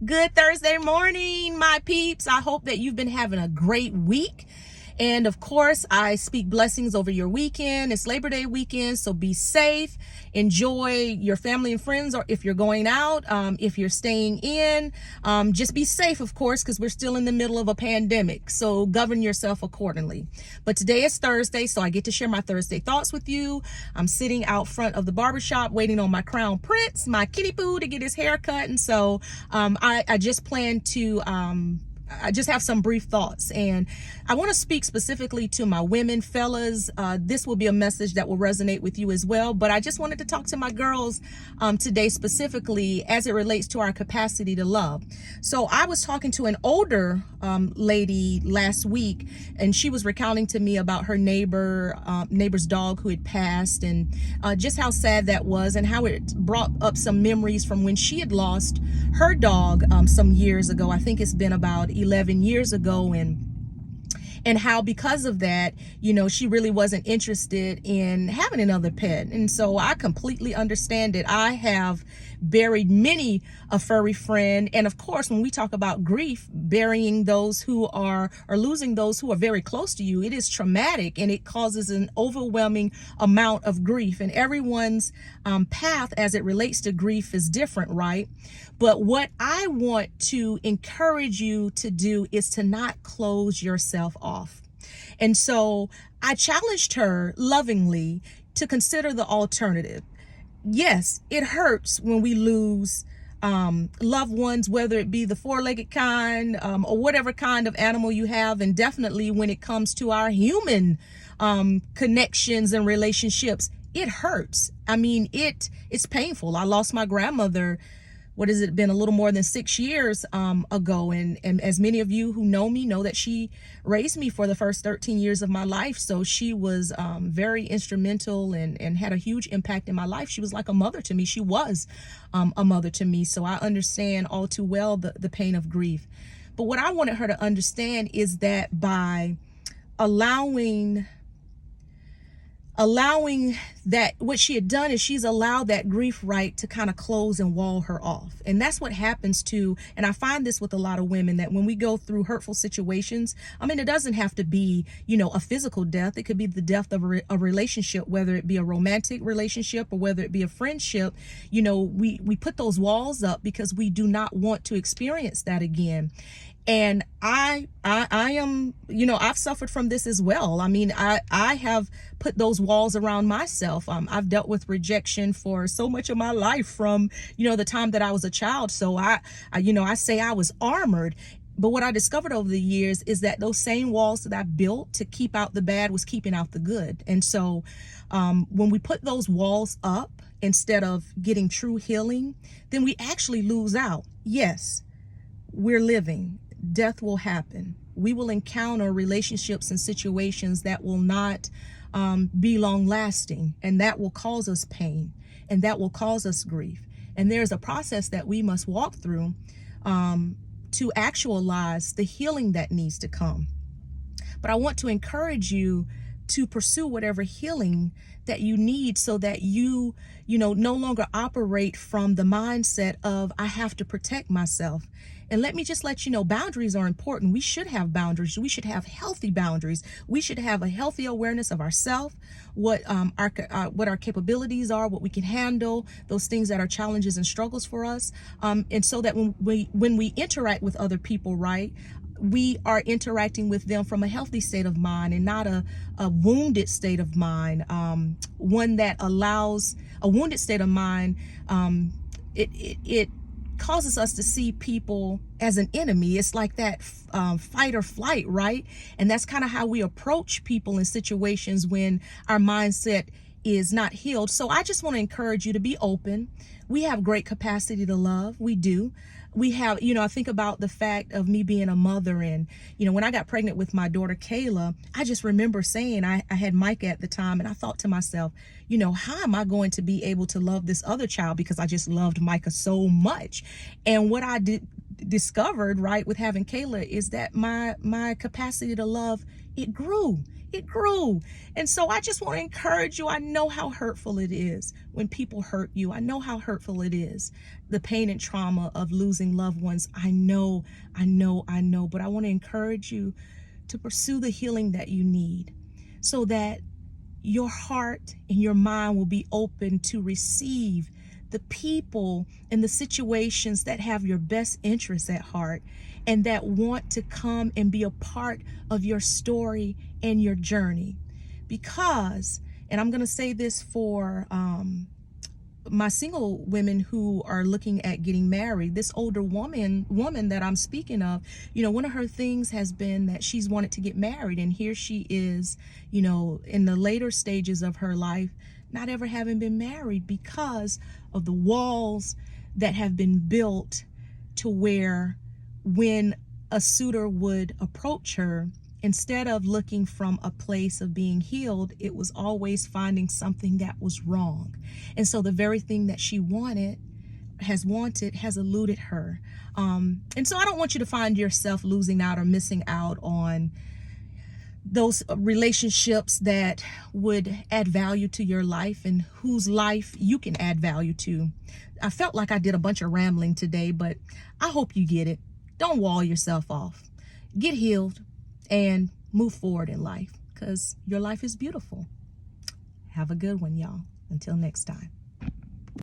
Good Thursday morning, my peeps. I hope that you've been having a great week. And of course, I speak blessings over your weekend. It's Labor Day weekend, so be safe. Enjoy your family and friends, or if you're going out, if you're staying in, just be safe, of course, because we're still in the middle of a pandemic. So govern yourself accordingly. But today is Thursday, so I get to share my Thursday thoughts with you. I'm sitting out front of the barbershop waiting on my crown prince, my kitty poo, to get his hair cut. And so I just plan to I just have some brief thoughts, and I want to speak specifically to my women, fellas. This will be a message that will resonate with you as well, but I just wanted to talk to my girls today specifically as it relates to our capacity to love. So I was talking to an older lady last week, and she was recounting to me about her neighbor's dog who had passed, and just how sad that was, and how it brought up some memories from when she had lost her dog some years ago. I think it's been about 11 years ago, and how because of that, she really wasn't interested in having another pet. And so I completely understand it. I have buried many a furry friend. And of course, when we talk about grief, burying those who are, or losing those who are very close to you, it is traumatic, and it causes an overwhelming amount of grief. And everyone's path as it relates to grief is different, right? But what I want to encourage you to do is to not close yourself off. And so I challenged her lovingly to consider the alternative. Yes, it hurts when we lose loved ones, whether it be the four-legged kind or whatever kind of animal you have. And definitely when it comes to our human connections and relationships, it hurts. I mean, it's painful. I lost my grandmother, what has it been, a little more than 6 years ago. And as many of you who know me know that she raised me for the first 13 years of my life. So she was very instrumental and had a huge impact in my life. She was like a mother to me. She was a mother to me. So I understand all too well the pain of grief. But what I wanted her to understand is that by allowing that, what she had done is she's allowed that grief right to kind of close and wall her off. And that's what happens to, and I find this with a lot of women, that when we go through hurtful situations, I mean, it doesn't have to be, a physical death. It could be the death of a relationship, whether it be a romantic relationship or whether it be a friendship. We put those walls up because we do not want to experience that again. And I am, I've suffered from this as well. I mean, I have put those walls around myself. I've dealt with rejection for so much of my life from, the time that I was a child. So I say I was armored. But what I discovered over the years is that those same walls that I built to keep out the bad was keeping out the good. And so when we put those walls up instead of getting true healing, then we actually lose out. Yes, we're living. Death will happen. We will encounter relationships and situations that will not be long lasting, and that will cause us pain, and that will cause us grief. And there's a process that we must walk through to actualize the healing that needs to come. But I want to encourage you to pursue whatever healing that you need, so that you no longer operate from the mindset of, I have to protect myself. And let me just let you know, boundaries are important. We should have boundaries. We should have healthy boundaries. We should have a healthy awareness of ourselves, what our capabilities are, what we can handle, those things that are challenges and struggles for us. And so that when we interact with other people, right, we are interacting with them from a healthy state of mind and not a wounded state of mind. One that allows a wounded state of mind, it causes us to see people as an enemy. It's like that fight or flight, right? And that's kind of how we approach people in situations when our mindset is not healed. So I just want to encourage you to be open. We have great capacity to love. We do. We have, I think about the fact of me being a mother, and, when I got pregnant with my daughter, Kayla, I just remember saying, I had Micah at the time, and I thought to myself, how am I going to be able to love this other child? Because I just loved Micah so much. And what I discovered, right, with having Kayla, is that my capacity to love, it grew. It grew. And so I just want to encourage you. I know how hurtful it is when people hurt you. I know how hurtful it is, the pain and trauma of losing loved ones. I know. But I want to encourage you to pursue the healing that you need, so that your heart and your mind will be open to receive the people and the situations that have your best interests at heart, and that want to come and be a part of your story and your journey. Because, and I'm going to say this for my single women who are looking at getting married, this older woman that I'm speaking of, one of her things has been that she's wanted to get married, and here she is, in the later stages of her life, not ever having been married because of the walls that have been built, to where when a suitor would approach her, instead of looking from a place of being healed, it was always finding something that was wrong. And so the very thing that she has eluded her. And so I don't want you to find yourself losing out or missing out on those relationships that would add value to your life, and whose life you can add value to. I felt like I did a bunch of rambling today, but I hope you get it. Don't wall yourself off. Get healed and move forward in life, because your life is beautiful. Have a good one, y'all. Until next time.